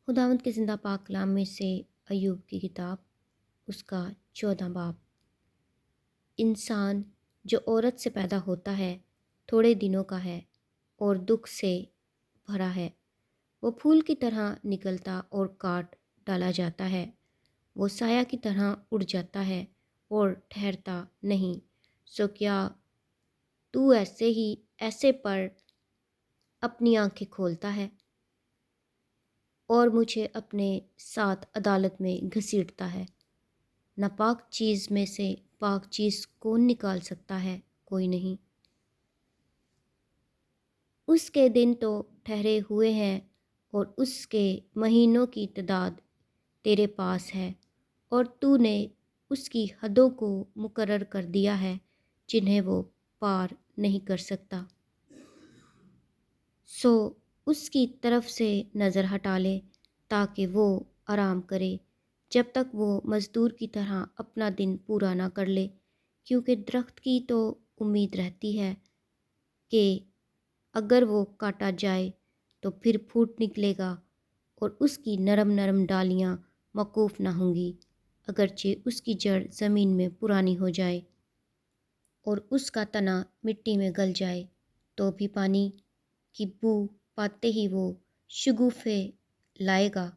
خداوند کے زندہ پاک کلام میں سے ایوب کی کتاب، اس کا 14 باب۔ انسان جو عورت سے پیدا ہوتا ہے تھوڑے دنوں کا ہے اور دکھ سے بھرا ہے۔ وہ پھول کی طرح نکلتا اور کاٹ ڈالا جاتا ہے، وہ سایہ کی طرح اڑ جاتا ہے اور ٹھہرتا نہیں۔ سو کیا تو ایسے پر اپنی آنکھیں کھولتا ہے اور مجھے اپنے ساتھ عدالت میں گھسیٹتا ہے؟ ناپاک چیز میں سے پاک چیز کون نکال سکتا ہے؟ کوئی نہیں۔ اس کے دن تو ٹھہرے ہوئے ہیں اور اس کے مہینوں کی تعداد تیرے پاس ہے، اور تو نے اس کی حدوں کو مقرر کر دیا ہے جنہیں وہ پار نہیں کر سکتا۔ سو اس کی طرف سے نظر ہٹا لے تاکہ وہ آرام کرے، جب تک وہ مزدور کی طرح اپنا دن پورا نہ کر لے، کیونکہ درخت کی تو امید رہتی ہے کہ اگر وہ کاٹا جائے تو پھر پھوٹ نکلے گا، اور اس کی نرم نرم ڈالیاں موقوف نہ ہوں گی، اگرچہ اس کی جڑ زمین میں پرانی ہو جائے اور اس کا تنا مٹی میں گل جائے، تو بھی پانی کی بو پاتے ہی وہ شگوفے لائے گا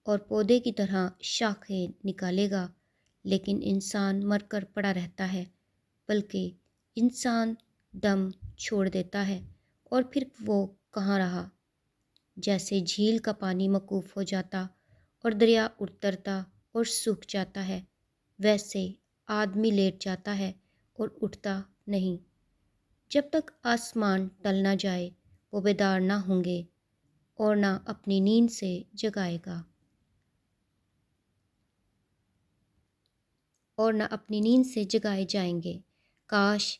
اور پودے کی طرح شاخیں نکالے گا۔ لیکن انسان مر کر پڑا رہتا ہے، بلکہ انسان دم چھوڑ دیتا ہے، اور پھر وہ کہاں رہا؟ جیسے جھیل کا پانی موقوف ہو جاتا اور دریا اترتا اور سوکھ جاتا ہے، ویسے آدمی لیٹ جاتا ہے اور اٹھتا نہیں۔ جب تک آسمان ٹل نہ جائے وہ بیدار نہ ہوں گے اور نہ اپنی نیند سے جگائے جائیں گے۔ کاش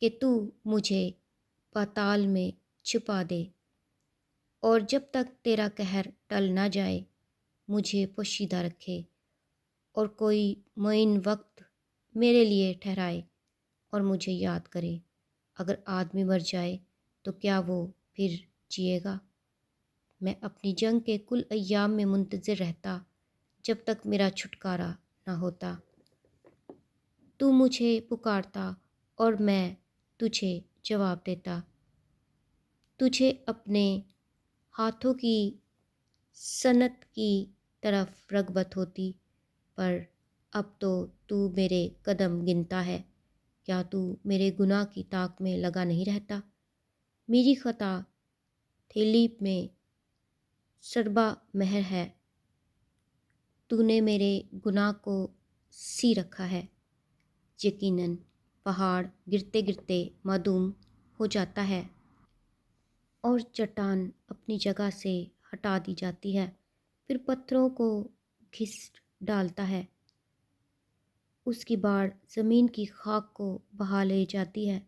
کہ تو مجھے پاتال میں چھپا دے، اور جب تک تیرا قہر ٹل نہ جائے مجھے پوشیدہ رکھے، اور کوئی معین وقت میرے لیے ٹھہرائے اور مجھے یاد کرے۔ اگر آدمی مر جائے تو کیا وہ پھر جیے گا؟ میں اپنی جنگ کے کل ایام میں منتظر رہتا جب تک میرا چھٹکارا نہ ہوتا۔ تو مجھے پکارتا اور میں تجھے جواب دیتا۔ تجھے اپنے ہاتھوں کی صنعت کی طرف رغبت ہوتی، پر اب تو میرے قدم گنتا ہے۔ کیا تو میرے گناہ کی تاک میں لگا نہیں رہتا؟ میری خطا تھیلی میں سربا مہر ہے، تو نے میرے گناہ کو سی رکھا ہے۔ یقیناً پہاڑ گرتے گرتے معدوم ہو جاتا ہے اور چٹان اپنی جگہ سے ہٹا دی جاتی ہے، پھر پتھروں کو گھس ڈالتا ہے، اس کی باڑھ زمین کی خاک کو بہا لے جاتی ہے۔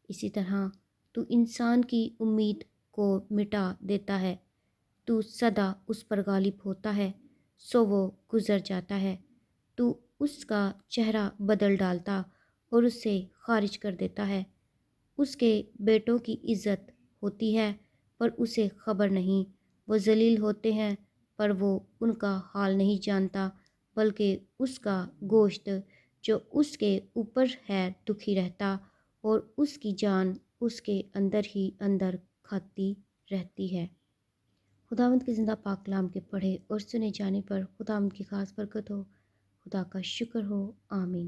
اسی طرح تو انسان کی امید کو مٹا دیتا ہے، تو سدا اس پر غالب ہوتا ہے سو وہ گزر جاتا ہے۔ تو اس کا چہرہ بدل ڈالتا اور اسے خارج کر دیتا ہے۔ اس کے بیٹوں کی عزت ہوتی ہے پر اسے خبر نہیں، وہ ذلیل ہوتے ہیں پر وہ ان کا حال نہیں جانتا، بلکہ اس کا گوشت جو اس کے اوپر ہے دکھی رہتا، اور اس کی جان اس کے اندر ہی اندر کھاتی رہتی ہے۔ خداوند کے زندہ پاک کلام کے پڑھے اور سنے جانے پر خداوند کی خاص برکت ہو۔ خدا کا شکر ہو، آمین۔